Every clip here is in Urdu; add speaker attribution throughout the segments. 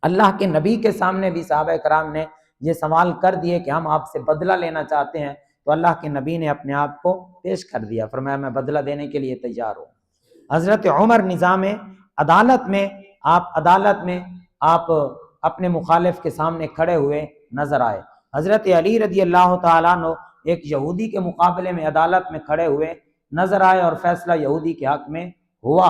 Speaker 1: اللہ کے نبی کے سامنے بھی صحابہ کرام نے یہ سوال کر دیے کہ ہم آپ سے بدلہ لینا چاہتے ہیں، تو اللہ کے نبی نے اپنے آپ کو پیش کر دیا، فرمایا میں بدلہ دینے کے لیے تیار ہوں۔ حضرت عمر نظام عدالت میں آپ اپنے مخالف کے سامنے کھڑے ہوئے نظر آئے۔ حضرت علی رضی اللہ تعالیٰ عنہ ایک یہودی کے مقابلے میں عدالت میں کھڑے ہوئے نظر آئے اور فیصلہ یہودی کے حق میں ہوا۔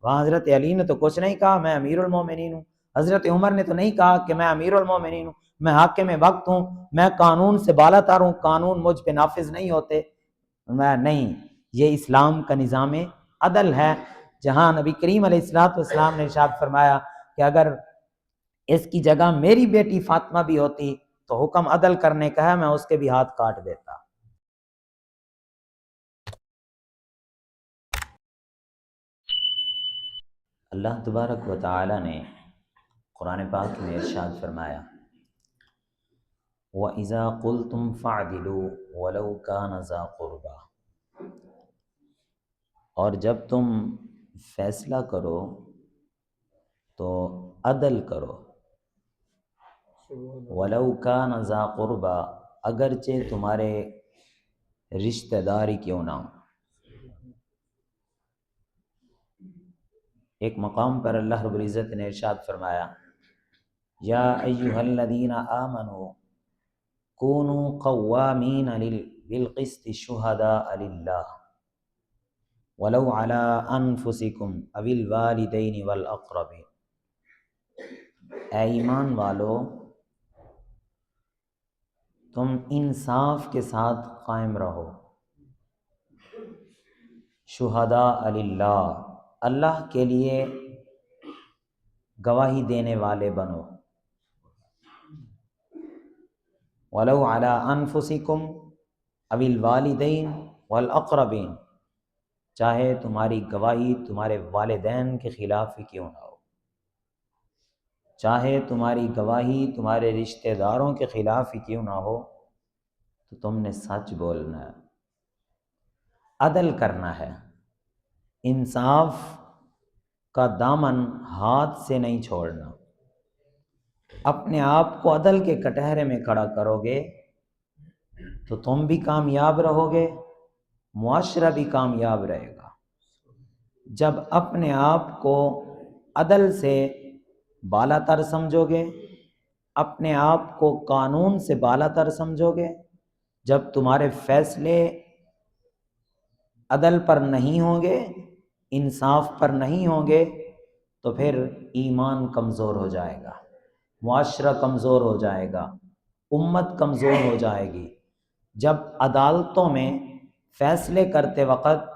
Speaker 1: وہاں حضرت علی نے تو کچھ نہیں کہا، میں امیر المومنین ہوں۔ حضرت عمر نے تو نہیں کہا کہ میں امیر المومنین ہوں، میں حاکم وقت ہوں، میں قانون سے بالا تر ہوں، قانون مجھ پہ نافذ نہیں ہوتے۔ میں نہیں، یہ اسلام کا نظام عدل ہے، جہاں نبی کریم علیہ السلام نے ارشاد فرمایا کہ اگر اس کی جگہ میری بیٹی فاطمہ بھی ہوتی تو حکم عدل کرنے کا ہے، میں اس کے بھی ہاتھ کاٹ دیتا۔ اللہ تبارک و تعالی نے قرآن پاک میں ارشاد فرمایا وَإِذَا قُلْتُمْ فَاعْدِلُوا وَلَوْ كَانَ ذَا قُرْبَىٰ، اور جب تم فیصلہ کرو تو عدل کرو، وَلَوْ كَانَ ذَا قُرْبَىٰ، اگرچہ تمہارے رشتہ داری کیوں نہ ہو۔ ایک مقام پر اللہ رب العزت نے ارشاد فرمایا یا ایھا الذین آمنوا کونوا قوامین بالقسط شہداء للہ ولو علی انفسکم او الوالدین والاقربین، اے ایمان والو تم انصاف کے ساتھ قائم رہو، شہداء للہ، اللہ کے لیے گواہی دینے والے بنو، وَلَوْ عَلَىٰ أَنفُسِكُمْ أَوِ الْوَالِدَيْنِ وَالْأَقْرَبِينَ، چاہے تمہاری گواہی تمہارے والدین کے خلاف ہی کیوں نہ ہو، چاہے تمہاری گواہی تمہارے رشتہ داروں کے خلاف ہی کیوں نہ ہو، تو تم نے سچ بولنا ہے، عدل کرنا ہے، انصاف کا دامن ہاتھ سے نہیں چھوڑنا۔ اپنے آپ کو عدل کے کٹہرے میں کھڑا کرو گے تو تم بھی کامیاب رہو گے، معاشرہ بھی کامیاب رہے گا۔ جب اپنے آپ کو عدل سے بالا تر سمجھو گے، اپنے آپ کو قانون سے بالا تر سمجھو گے، جب تمہارے فیصلے عدل پر نہیں ہوں گے، انصاف پر نہیں ہوں گے، تو پھر ایمان کمزور ہو جائے گا، معاشرہ کمزور ہو جائے گا، امت کمزور ہو جائے گی۔ جب عدالتوں میں فیصلے کرتے وقت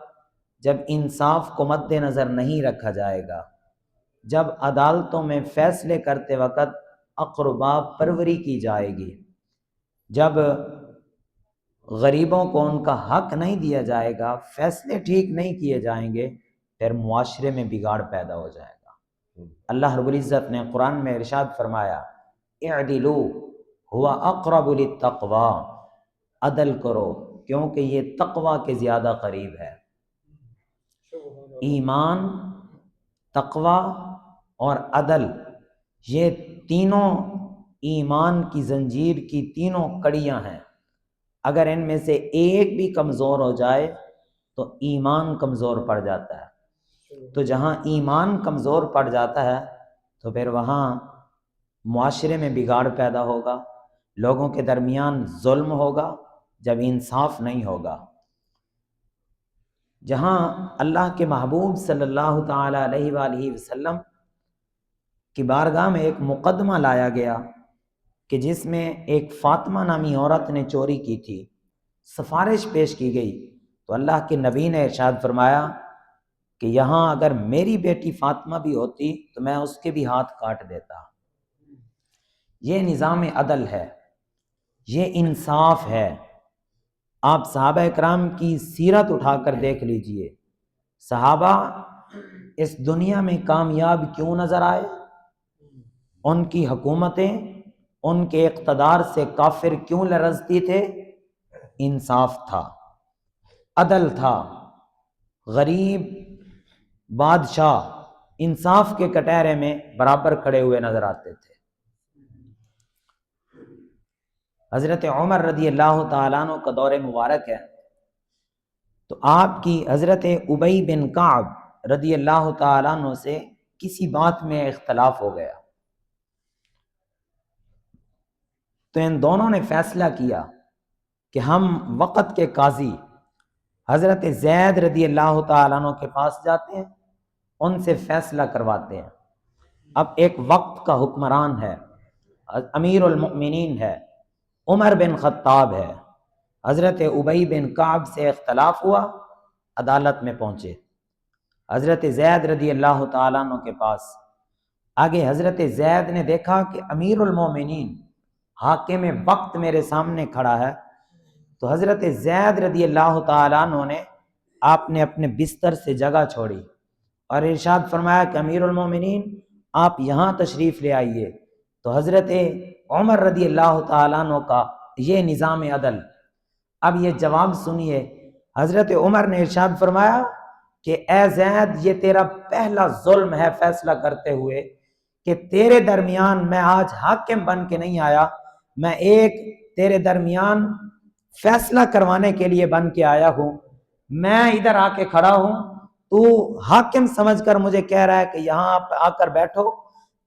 Speaker 1: جب انصاف کو مد نظر نہیں رکھا جائے گا، جب عدالتوں میں فیصلے کرتے وقت اقربا پروری کی جائے گی، جب غریبوں کو ان کا حق نہیں دیا جائے گا، فیصلے ٹھیک نہیں کیے جائیں گے، پھر معاشرے میں بگاڑ پیدا ہو جائے گا۔ اللہ رب العزت نے قرآن میں ارشاد فرمایا اعدلوا هو اقرب للتقوی، عدل کرو کیونکہ یہ تقوی کے زیادہ قریب ہے۔ ایمان، تقوی اور عدل، یہ تینوں ایمان کی زنجیر کی تینوں کڑیاں ہیں، اگر ان میں سے ایک بھی کمزور ہو جائے تو ایمان کمزور پڑ جاتا ہے، تو جہاں ایمان کمزور پڑ جاتا ہے تو پھر وہاں معاشرے میں بگاڑ پیدا ہوگا، لوگوں کے درمیان ظلم ہوگا، جب انصاف نہیں ہوگا۔ جہاں اللہ کے محبوب صلی اللہ تعالی علیہ وآلہ وسلم کی بارگاہ میں ایک مقدمہ لایا گیا کہ جس میں ایک فاطمہ نامی عورت نے چوری کی تھی، سفارش پیش کی گئی، تو اللہ کے نبی نے ارشاد فرمایا کہ یہاں اگر میری بیٹی فاطمہ بھی ہوتی تو میں اس کے بھی ہاتھ کاٹ دیتا۔ یہ نظام عدل ہے، یہ انصاف ہے۔ آپ صحابہ اکرام کی سیرت اٹھا کر دیکھ لیجئے، صحابہ اس دنیا میں کامیاب کیوں نظر آئے؟ ان کی حکومتیں ان کے اقتدار سے کافر کیوں لرزتی تھے؟ انصاف تھا، عدل تھا۔ غریب بادشاہ انصاف کے کٹہرے میں برابر کھڑے ہوئے نظر آتے تھے۔ حضرت عمر رضی اللہ تعالیٰ عنہ کا دور مبارک ہے، تو آپ کی حضرت ابی بن کعب رضی اللہ تعالیٰ عنہ سے کسی بات میں اختلاف ہو گیا، تو ان دونوں نے فیصلہ کیا کہ ہم وقت کے قاضی حضرت زید رضی اللہ تعالیٰ عنہ کے پاس جاتے ہیں، ان سے فیصلہ کرواتے ہیں۔ اب ایک وقت کا حکمران ہے، امیر المؤمنین ہے، عمر بن خطاب ہے، حضرت ابی بن کعب سے اختلاف ہوا، عدالت میں پہنچے حضرت زید رضی اللہ تعالیٰ عنہ کے پاس۔ آگے حضرت زید نے دیکھا کہ امیر المومنین حاکم وقت میرے سامنے کھڑا ہے، تو حضرت زید رضی اللہ تعالیٰ عنہ نے آپ نے اپنے بستر سے جگہ چھوڑی اور ارشاد فرمایا کہ امیر المومنین آپ یہاں تشریف لے آئیے۔ تو حضرت عمر رضی اللہ تعالیٰ عنہ کا یہ نظام عدل۔ اب یہ جواب سنیے، حضرت عمر نے ارشاد فرمایا کہ اے زید، یہ تیرا پہلا ظلم ہے فیصلہ کرتے ہوئے کہ تیرے درمیان میں آج حاکم بن کے نہیں آیا، میں ایک تیرے درمیان فیصلہ کروانے کے لیے بن کے آیا ہوں۔ میں ادھر آ کے کھڑا ہوں، تو حاکم سمجھ کر مجھے کہہ رہا ہے کہ یہاں آ کر بیٹھو،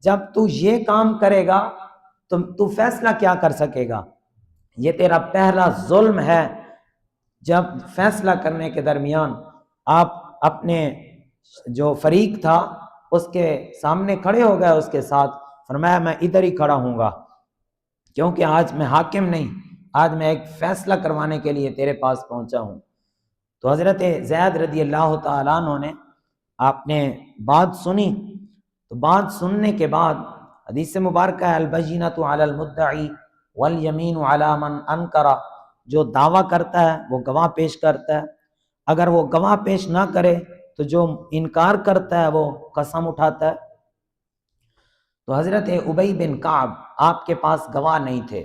Speaker 1: جب تو یہ کام کرے گا تو فیصلہ کیا کر سکے گا؟ یہ تیرا پہلا ظلم ہے۔ جب فیصلہ کرنے کے درمیان آپ اپنے جو فریق تھا اس کے سامنے کھڑے ہو گئے، اس کے ساتھ فرمایا میں ادھر ہی کھڑا ہوں گا، کیونکہ آج میں حاکم نہیں، آج میں ایک فیصلہ کروانے کے لیے تیرے پاس پہنچا ہوں۔ تو حضرت زید رضی اللہ تعالیٰ عنہ نے آپ نے بات سنی، تو بات سننے کے بعد حدیث مبارکہ ہے البینۃ علی المدعی والیمین علی من انکر، جو دعویٰ کرتا ہے وہ گواہ پیش کرتا ہے، اگر وہ گواہ پیش نہ کرے تو جو انکار کرتا ہے وہ قسم اٹھاتا ہے۔ تو حضرت ابی بن کعب آپ کے پاس گواہ نہیں تھے،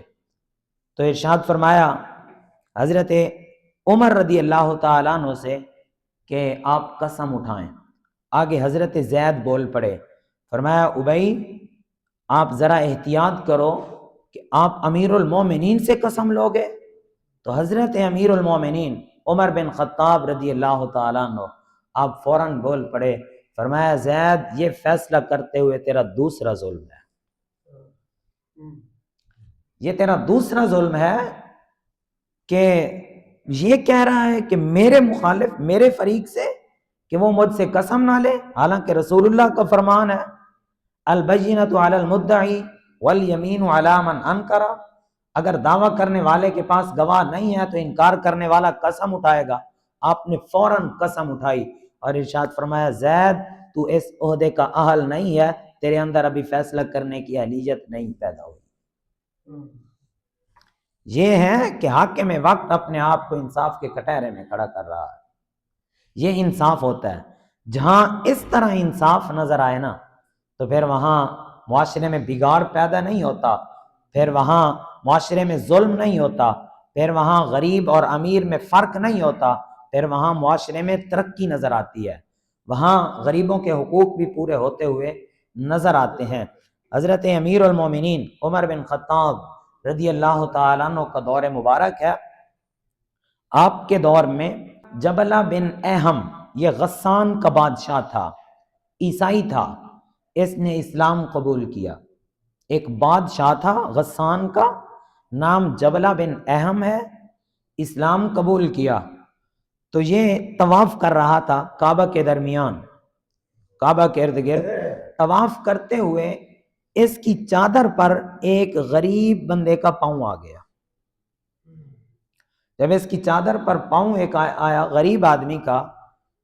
Speaker 1: تو ارشاد فرمایا حضرت عمر رضی اللہ تعالیٰ عنہ سے کہ آپ قسم اٹھائیں۔ آگے حضرت زید بول پڑے، فرمایا ابی آپ ذرا احتیاط کرو کہ آپ امیر المومنین سے قسم لوگے۔ تو حضرت امیر المومنین عمر بن خطاب رضی اللہ تعالیٰ عنہ آپ فوراً بول پڑے، فرمایا زید یہ فیصلہ کرتے ہوئے تیرا دوسرا ظلم ہے، یہ تیرا دوسرا ظلم ہے کہ یہ کہہ رہا ہے کہ میرے مخالف میرے فریق سے کہ وہ مجھ سے قسم نہ لے، حالانکہ رسول اللہ کا فرمان ہے البینۃ علی المدعی والیمین علی من انکر، اگر دعویٰ کرنے والے کے پاس گواہ نہیں ہے تو انکار کرنے والا قسم اٹھائے گا۔ آپ نے فوراً قسم اٹھائی اور ارشاد فرمایا زید تو اس عہدے کا اہل نہیں ہے، تیرے اندر ابھی فیصلہ کرنے کی اہلیت نہیں پیدا ہوئی۔ یہ ہے کہ حاکم وقت اپنے آپ کو انصاف کے کٹہرے میں کھڑا کر رہا ہے، یہ انصاف ہوتا ہے۔ جہاں اس طرح انصاف نظر آئے نا تو پھر وہاں معاشرے میں بگاڑ پیدا نہیں ہوتا، پھر وہاں معاشرے میں ظلم نہیں ہوتا، پھر وہاں غریب اور امیر میں فرق نہیں ہوتا، پھر وہاں معاشرے میں ترقی نظر آتی ہے، وہاں غریبوں کے حقوق بھی پورے ہوتے ہوئے نظر آتے ہیں۔ حضرت امیر المومنین عمر بن خطاب رضی اللہ تعالیٰ عنہ کا دور مبارک ہے۔ آپ کے دور میں جبلہ بن اہم، یہ غسان کا بادشاہ تھا، عیسائی تھا، اس نے اسلام قبول کیا۔ ایک بادشاہ تھا غسان کا، نام جبلہ بن اہم ہے، اسلام قبول کیا۔ تو یہ طواف کر رہا تھا کعبہ کے درمیان، کعبہ کے ارد گرد طواف کرتے ہوئے اس کی چادر پر ایک غریب بندے کا پاؤں آ گیا۔ جب اس کی چادر پر پاؤں ایک آیا غریب آدمی کا،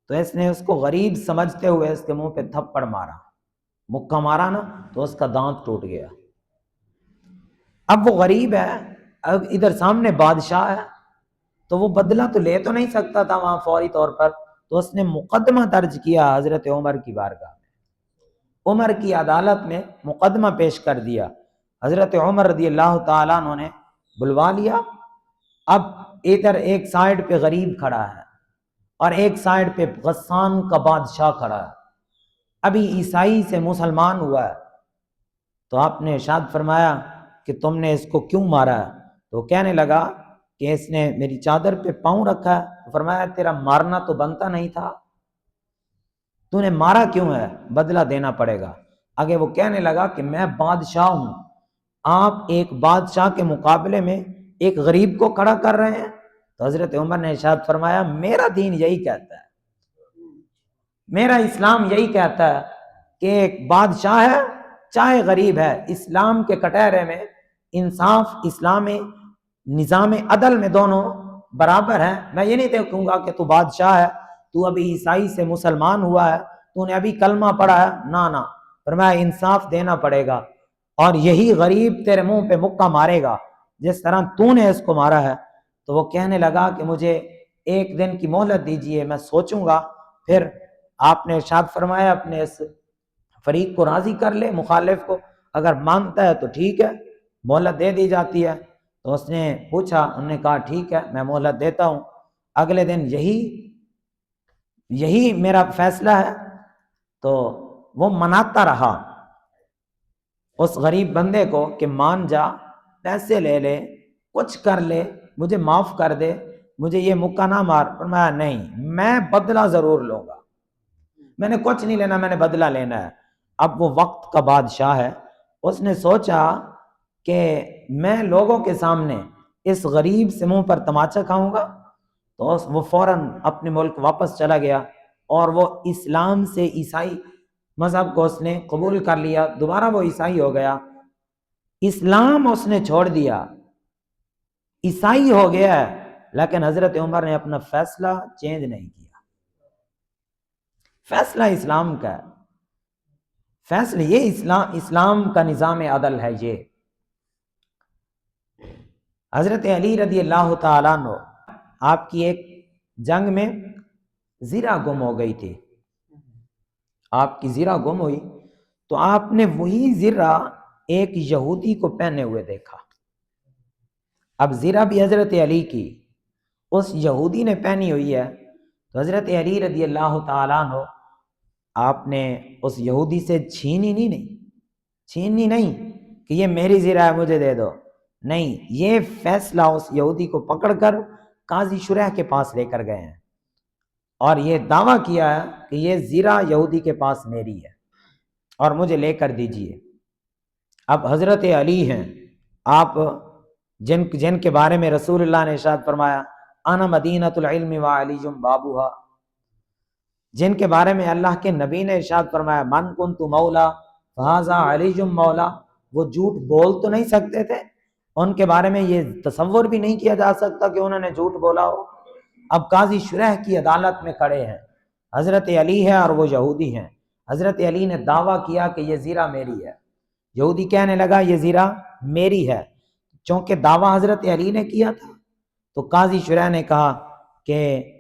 Speaker 1: تو اس نے اس کو غریب سمجھتے ہوئے اس کے منہ پہ تھپڑ مارا، مکہ مارا نا تو اس کا دانت ٹوٹ گیا۔ اب وہ غریب ہے، اب ادھر سامنے بادشاہ ہے، تو وہ بدلہ تو لے تو نہیں سکتا تھا وہاں فوری طور پر، تو اس نے مقدمہ درج کیا حضرت عمر کی بارگاہ میں، عمر کی عدالت میں مقدمہ پیش کر دیا۔ حضرت عمر رضی اللہ تعالیٰ عنہ نے بلوا لیا۔ اب ادھر ایک سائیڈ پہ غریب کھڑا ہے اور ایک سائیڈ پہ غسان کا بادشاہ کھڑا ہے۔ ابھی عیسائی سے مسلمان ہوا ہے، تو آپ نے ارشاد فرمایا کہ تم نے اس کو کیوں مارا ہے؟ تو وہ کہنے لگا کہ اس نے میری چادر پہ پاؤں رکھا ہے۔ تو فرمایا تیرا مارنا تو بنتا نہیں تھا، تو نے مارا کیوں ہے؟ بدلہ دینا پڑے گا۔ آگے وہ کہنے لگا کہ میں بادشاہ ہوں، آپ ایک بادشاہ کے مقابلے میں ایک غریب کو کھڑا کر رہے ہیں۔ تو حضرت عمر نے ارشاد فرمایا میرا دین یہی کہتا ہے، میرا اسلام یہی کہتا ہے کہ ایک بادشاہ ہے چاہے غریب ہے، اسلام کے کٹہرے میں انصاف، اسلام نظام عدل میں دونوں برابر ہیں۔ میں یہ نہیں دیکھوں گا کہ تو بادشاہ ہے، تو ابھی عیسائی سے مسلمان ہوا ہے، تو نے ابھی کلمہ پڑھا ہے، نہ فرمایا انصاف دینا پڑے گا، اور یہی غریب تیرے منہ پہ مکہ مارے گا جس طرح تو نے اس کو مارا ہے۔ تو وہ کہنے لگا کہ مجھے ایک دن کی مہلت دیجئے، میں سوچوں گا۔ پھر آپ نے ارشاد فرمایا اپنے اس فریق کو راضی کر لے، مخالف کو، اگر مانتا ہے تو ٹھیک ہے، مہلت دے دی جاتی ہے۔ تو اس نے پوچھا، انہوں نے کہا ٹھیک ہے میں مہلت دیتا ہوں، اگلے دن یہی میرا فیصلہ ہے۔ تو وہ مناتا رہا اس غریب بندے کو کہ مان جا، پیسے لے لے، کچھ کر لے، مجھے معاف کر دے، مجھے یہ مکہ نہ مار۔ فرمایا نہیں، میں بدلہ ضرور لوں گا، میں نے کچھ نہیں لینا، میں نے بدلہ لینا ہے۔ اب وہ وقت کا بادشاہ ہے، اس نے سوچا کہ میں لوگوں کے سامنے اس غریب سے منہ پر تماچا کھاؤں گا، تو وہ فوراً اپنے ملک واپس چلا گیا، اور وہ اسلام سے عیسائی مذہب کو اس نے قبول کر لیا، دوبارہ وہ عیسائی ہو گیا۔ اسلام اس نے چھوڑ دیا، عیسائی ہو گیا ہے، لیکن حضرت عمر نے اپنا فیصلہ چینج نہیں کیا۔ فیصلہ اسلام کا ہے، فیصلہ یہ اسلام کا نظام عدل ہے۔ یہ حضرت علی رضی اللہ تعالیٰ عنہ، آپ کی ایک جنگ میں زرہ گم ہو گئی تھی، آپ کی زرہ گم ہوئی، تو آپ نے وہی زرہ ایک یہودی کو پہنے ہوئے دیکھا۔ اب زرہ بھی حضرت علی کی، اس یہودی نے پہنی ہوئی ہے، تو حضرت علی رضی اللہ تعالیٰ عنہ آپ نے اس یہودی سے چھینی نہیں کہ یہ میری زرہ ہے مجھے دے دو، نہیں، یہ فیصلہ اس یہودی کو پکڑ کر قاضی شریح کے پاس لے کر گئے ہیں، اور یہ دعویٰ کیا ہے کہ یہ زرہ یہودی کے پاس میری ہے اور مجھے لے کر دیجئے۔ اب حضرت علی ہیں، آپ جن کے بارے میں رسول اللہ نے ارشاد فرمایا انا مدینۃ العلم وعلی بابوہا، جن کے بارے میں اللہ کے نبی نے ارشاد فرمایا من کنت مولا فہذا علی مولا، وہ جھوٹ بول تو نہیں سکتے تھے، ان کے بارے میں یہ تصور بھی نہیں کیا جا سکتا کہ انہوں نے جھوٹ بولا ہو۔ اب قاضی شریح کی عدالت میں کھڑے ہیں، حضرت علی ہے اور وہ یہودی ہیں۔ حضرت علی نے دعویٰ کیا کہ یہ زرہ میری ہے، یہودی کہنے لگا یہ زرہ میری ہے، چونکہ دعویٰ حضرت علی نے کیا تھا۔ تو قاضی شریح نے کہا کہ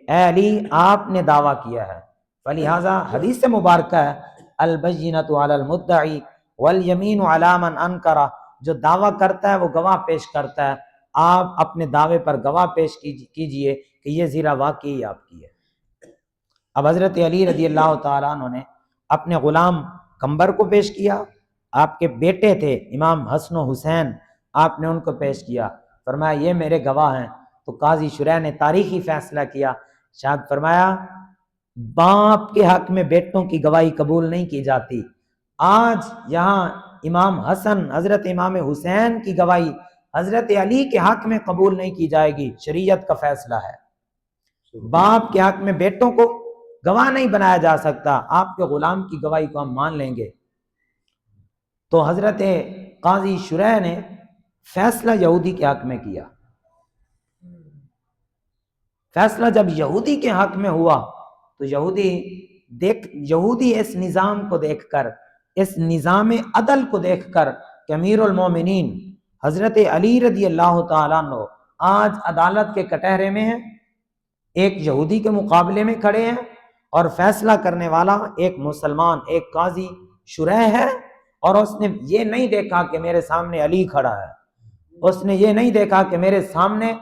Speaker 1: اے علی آپ نے دعویٰ کیا ہے، فلہذا حدیث مبارکہ ہے البینۃ علی المدعی والیمین علی من انکر، جو دعویٰ کرتا ہے وہ گواہ پیش کرتا ہے، آپ اپنے دعوے پر گواہ پیش کیجئے کہ یہ زرہ واقعی آپ کی ہے۔ اب حضرت علی رضی اللہ تعالیٰ عنہ نے اپنے غلام قمبر کو پیش کیا، آپ کے بیٹے تھے امام حسن و حسین، آپ نے ان کو پیش کیا، فرمایا یہ میرے گواہ ہیں۔ تو قاضی شریح نے تاریخی فیصلہ کیا، شاید فرمایا باپ کے حق میں بیٹوں کی گواہی قبول نہیں کی جاتی، آج یہاں امام حسن حضرت امام حسین کی گواہی حضرت علی کے حق میں قبول نہیں کی جائے گی، شریعت کا فیصلہ ہے۔ باپ کے حق میں بیٹوں کو گواہ نہیں بنایا جا سکتا، آپ کے غلام کی گواہی کو ہم مان لیں گے۔ تو حضرت قاضی شریح نے فیصلہ یہودی کے حق میں کیا۔ فیصلہ جب یہودی کے حق میں ہوا تو یہودی اس نظام کو دیکھ کر، اس نظام عدل کو دیکھ کر کہ امیر المومنین حضرت علی رضی اللہ تعالیٰ عنہ آج عدالت کے کٹہرے میں ہیں، ایک یہودی کے مقابلے میں کھڑے ہیں، اور فیصلہ کرنے والا ایک مسلمان، ایک قاضی شریح ہے، اور اس نے یہ نہیں دیکھا کہ میرے سامنے علی کھڑا ہے، اس نے یہ نہیں دیکھا کہ میرے سامنے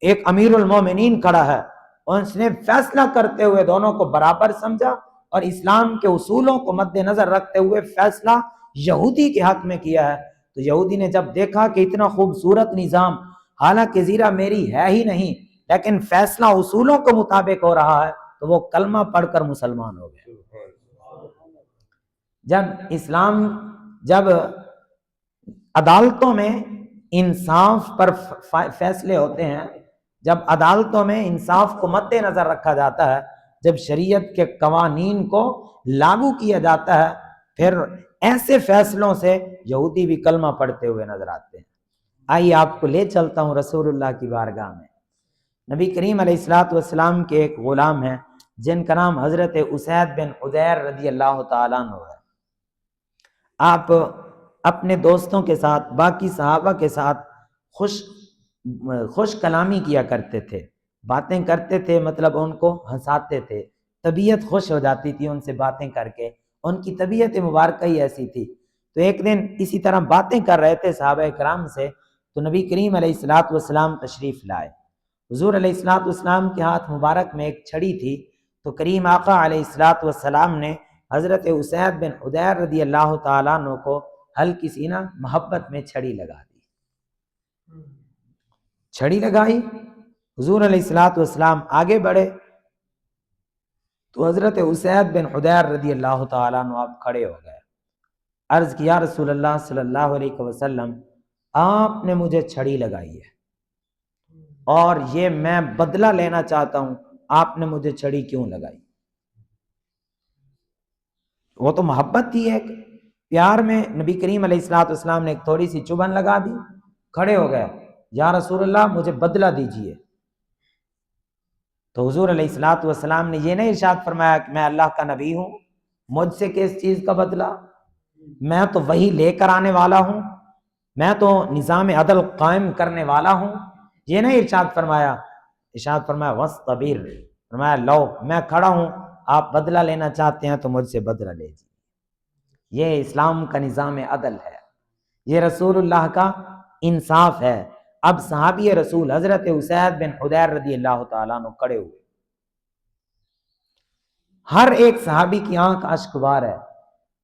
Speaker 1: ایک امیر المومنین کھڑا ہے، اور اس نے فیصلہ کرتے ہوئے دونوں کو برابر سمجھا، اور اسلام کے اصولوں کو مد نظر رکھتے ہوئے فیصلہ یہودی کے حق میں کیا ہے، تو یہودی نے جب دیکھا کہ اتنا خوبصورت نظام، حالانکہ زیرہ میری ہے ہی نہیں لیکن فیصلہ اصولوں کے مطابق ہو رہا ہے، تو وہ کلمہ پڑھ کر مسلمان ہو گئے۔ جب عدالتوں میں انصاف پر فیصلے ہوتے ہیں، جب عدالتوں میں انصاف کو مد نظر رکھا جاتا ہے، جب شریعت کے قوانین کو لاگو کیا جاتا ہے، پھر ایسے فیصلوں سے یہودی بھی کلمہ پڑھتے ہوئے نظر آتے ہیں۔ آئیے آپ کو لے چلتا ہوں رسول اللہ کی بارگاہ میں۔ نبی کریم علیہ الصلوۃ والسلام کے ایک غلام ہیں جن کا نام حضرت اسید بن حضیر رضی اللہ تعالیٰ عنہ ہے۔ آپ اپنے دوستوں کے ساتھ، باقی صحابہ کے ساتھ خوش کلامی کیا کرتے تھے، باتیں کرتے تھے، مطلب ان کو ہنساتے تھے، طبیعت خوش ہو جاتی تھی ان سے باتیں کر کے، ان کی طبیعت مبارکہ ہی ایسی تھی۔ تو ایک دن اسی طرح باتیں کر رہے تھے صحابہ کرام سے، تو نبی کریم علیہ الصلوۃ والسلام تشریف لائے۔ حضور علیہ الصلوۃ والسلام کے ہاتھ مبارک میں ایک چھڑی تھی، تو کریم آقا علیہ الصلوۃ والسلام نے حضرت اسید بن حضیر رضی اللہ تعالیٰ عنہ کو ہلکی سی نا محبت میں چھڑی لگا دی۔ چھڑی لگائی، حضور علیہ الصلوۃ والسلام آگے بڑھے، تو حضرت اسید بن حضیر رضی اللہ تعالیٰ عنہ آپ کھڑے ہو گئے۔ عرض کیا رسول اللہ صلی اللہ علیہ وسلم، آپ نے مجھے چھڑی لگائی ہے اور یہ میں بدلہ لینا چاہتا ہوں، آپ نے مجھے چھڑی کیوں لگائی؟ وہ تو محبت تھی، ایک پیار میں نبی کریم علیہ الصلوۃ والسلام نے ایک تھوڑی سی چبھن لگا دی، کھڑے ہو گئے، یا رسول اللہ مجھے بدلہ دیجئے۔ تو حضور علیہ الصلوۃ والسلام نے یہ نہیں ارشاد فرمایا کہ میں اللہ کا نبی ہوں، مجھ سے کس چیز کا بدلہ، میں تو وہی لے کر آنے والا ہوں، میں تو نظام عدل قائم کرنے والا ہوں، یہ نہیں ارشاد فرمایا۔ ارشاد فرمایا وَاسْطَبِرْ، فرمایا لو میں کھڑا ہوں، آپ بدلہ لینا چاہتے ہیں تو مجھ سے بدلہ لیجیے۔ یہ اسلام کا نظام عدل ہے، یہ رسول اللہ کا انصاف ہے۔ اب صحابی رسول حضرت اسید بن حضیر رضی اللہ تعالیٰ عنہ کھڑے ہوئے، ہر ایک صحابی کی آنکھ اشک بار ہے،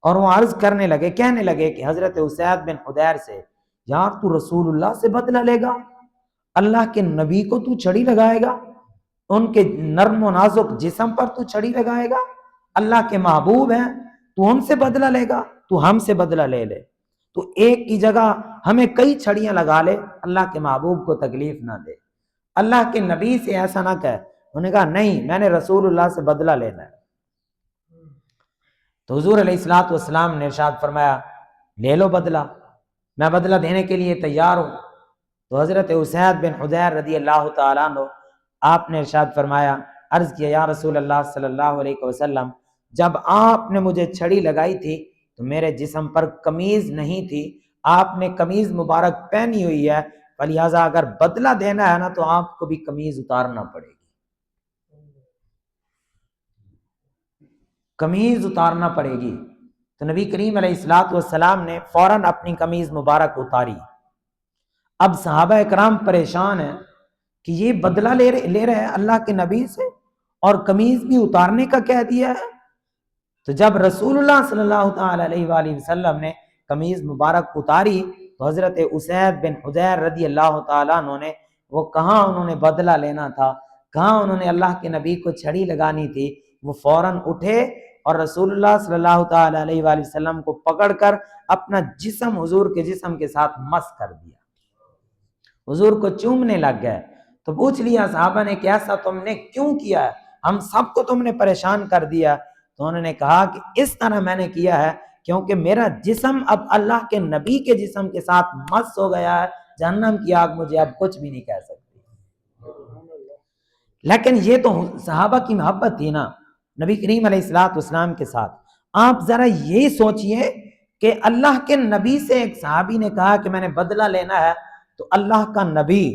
Speaker 1: اور وہ عرض کرنے لگے، کہنے لگے کہ حضرت اسید بن حضیر سے، یار تو رسول اللہ سے بدلہ لے گا، اللہ کے نبی کو تو چھڑی لگائے گا، ان کے نرم و نازک جسم پر تو چھڑی لگائے گا، اللہ کے محبوب ہیں، تو ان سے بدلہ لے گا، تو ہم سے بدلہ لے لے، تو ایک کی جگہ ہمیں کئی چھڑیاں لگا لے، اللہ کے محبوب کو تکلیف نہ دے، اللہ کے نبی سے ایسا نہ کہے۔ انہوں نے کہا نہیں، میں نے رسول اللہ سے بدلہ لینا ہے۔ تو حضور علیہ الصلوۃ والسلام نے ارشاد فرمایا لے لو بدلہ، میں بدلہ دینے کے لیے تیار ہوں۔ تو حضرت اسید بن حضیر رضی اللہ تعالیٰ عنہ آپ نے ارشاد فرمایا، عرض کیا یا رسول اللہ صلی اللہ علیہ وسلم، جب آپ نے مجھے چھڑی لگائی تھی تو میرے جسم پر قمیض نہیں تھی، آپ نے قمیض مبارک پہنی ہوئی ہے، فلہذا اگر بدلہ دینا ہے نا تو آپ کو بھی قمیض اتارنا پڑے گی، قمیض اتارنا پڑے گی۔ تو نبی کریم علیہ الصلوۃ والسلام نے فوراً اپنی قمیض مبارک اتاری۔ اب صحابہ اکرام پریشان ہیں کہ یہ بدلہ لے رہے ہیں اللہ کے نبی سے اور قمیض بھی اتارنے کا کہہ دیا ہے۔ تو جب رسول اللہ صلی اللہ تعالی علیہ وآلہ وسلم نے قمیض مبارک اتاری تو حضرت اسید بن حضیر رضی اللہ تعالیٰ عنہ نے، وہ کہاں انہوں نے بدلہ لینا تھا، کہاں انہوں نے اللہ کے نبی کو چھڑی لگانی تھی، وہ فوراً اٹھے اور رسول اللہ صلی اللہ تعالی علیہ وآلہ وسلم کو پکڑ کر اپنا جسم حضور کے جسم کے ساتھ مس کر دیا، حضور کو چومنے لگ گئے۔ تو پوچھ لیا صحابہ نے کہ ایسا تم نے کیوں کیا ہے، ہم سب کو تم نے پریشان کر دیا۔ تو انہوں نے کہا کہ اس طرح میں نے کیا ہے کیونکہ میرا جسم اب اللہ کے نبی کے جسم کے ساتھ مس ہو گیا ہے، جہنم کی آگ مجھے اب کچھ بھی نہیں کہہ سکتی۔ لیکن یہ تو صحابہ کی محبت تھی نا نبی کریم علیہ الصلوۃ والسلام کے ساتھ۔ آپ ذرا یہ سوچئے کہ اللہ کے نبی سے ایک صحابی نے کہا کہ میں نے بدلہ لینا ہے، تو اللہ کا نبی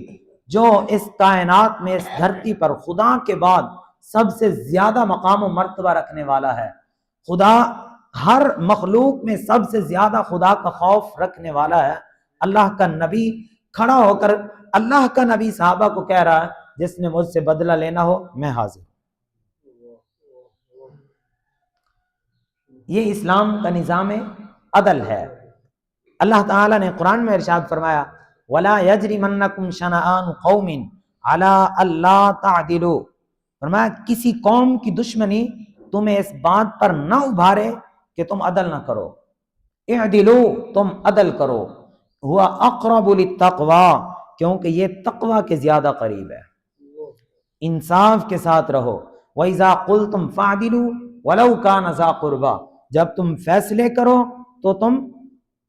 Speaker 1: جو اس کائنات میں، اس دھرتی پر خدا کے بعد سب سے زیادہ مقام و مرتبہ رکھنے والا ہے، خدا ہر مخلوق میں سب سے زیادہ خدا کا خوف رکھنے والا ہے، اللہ کا نبی کھڑا ہو کر اللہ کا نبی صحابہ کو کہہ رہا ہے جس نے مجھ سے بدلہ لینا ہو میں حاضر۔ یہ اسلام کا نظام عدل ہے۔ اللہ تعالیٰ نے قرآن میں ارشاد فرمایا وَلَا يَجْرِمَنَّكُمْ شَنَآنُ قَوْمٍ عَلَىٰ أَلَّا تَعْدِلُوا، فرمایا کسی قوم کی دشمنی تمہیں اس بات پر نہ ابھارے کہ تم عدل نہ کرو، اعدلوا، تم عدل کرو، ہوا اقرب للتقوی، کیونکہ یہ تقوی کے زیادہ قریب ہے، انصاف کے ساتھ رہو۔ وَإِذَا قُلْتُمْ فَاعْدِلُوا وَلَوْ كَانَ ذَا قُرْبَىٰ، جب تم فیصلے کرو تو تم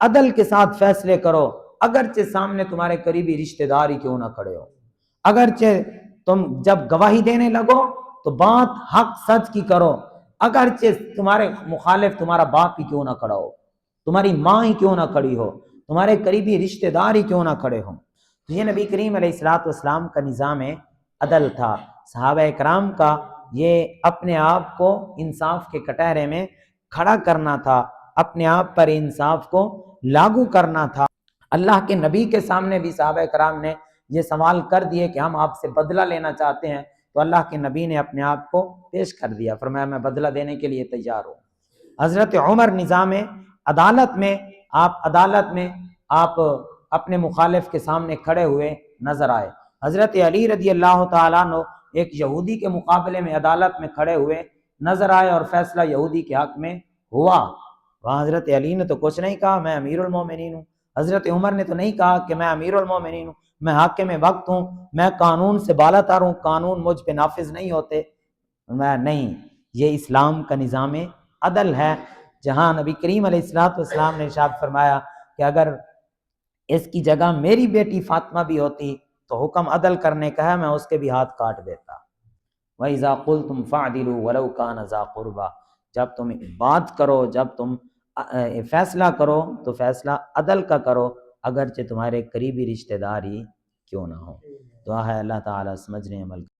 Speaker 1: عدل کے ساتھ فیصلے کرو، اگرچہ سامنے تمہارے قریبی رشتہ دار ہی کیوں نہ کھڑے ہو، اگرچہ تم جب گواہی دینے لگو تو بات حق سچ کی کرو، اگرچہ تمہارے مخالف تمہارا باپ ہی کیوں نہ کھڑا ہو، تمہاری ماں ہی کیوں نہ کھڑی ہو، تمہارے قریبی رشتہ دار ہی کیوں نہ کھڑے ہوں۔ تو یہ نبی کریم علیہ الصلوۃ والسلام کا نظام عدل تھا۔ صحابہ کرام کا یہ اپنے آپ کو انصاف کے کٹہرے میں کھڑا کرنا تھا، اپنے آپ پر انصاف کو لاگو کرنا تھا۔ اللہ کے نبی کے سامنے بھی صحابہ کرام نے یہ سوال کر دیے کہ ہم آپ سے بدلہ لینا چاہتے ہیں، تو اللہ کے نبی نے اپنے آپ کو پیش کر دیا، فرمایا میں بدلہ دینے کے لیے تیار ہوں۔ حضرت عمر نظام عدالت میں آپ اپنے مخالف کے سامنے کھڑے ہوئے نظر آئے۔ حضرت علی رضی اللہ تعالیٰ عنہ ایک یہودی کے مقابلے میں عدالت میں کھڑے ہوئے نظر آئے اور فیصلہ یہودی کے حق میں ہوا۔ وہاں حضرت علی نے تو کچھ نہیں کہا، میں امیر المومنین ہوں۔ حضرت عمر نے تو نہیں کہا کہ میں امیر المومنین ہوں، میں حاکم وقت ہوں، میں قانون سے بالا تر ہوں، قانون مجھ پہ نافذ نہیں ہوتے۔ میں نہیں، یہ اسلام کا نظام عدل ہے، جہاں نبی کریم علیہ الصلوۃ والسلام نے ارشاد فرمایا کہ اگر اس کی جگہ میری بیٹی فاطمہ بھی ہوتی تو حکم عدل کرنے کا ہے، میں اس کے بھی ہاتھ کاٹ دیتا۔ وَإِذَا قُلْتُمْ فَاعْدِلُوا وَلَوْ كَانَ ذَا قُرْبَىٰ، جب تم بات کرو، جب تم فیصلہ کرو تو فیصلہ عدل کا کرو، اگرچہ تمہارے قریبی رشتہ دار ہی کیوں نہ ہو۔ دعا ہے اللہ تعالیٰ سمجھنے عمل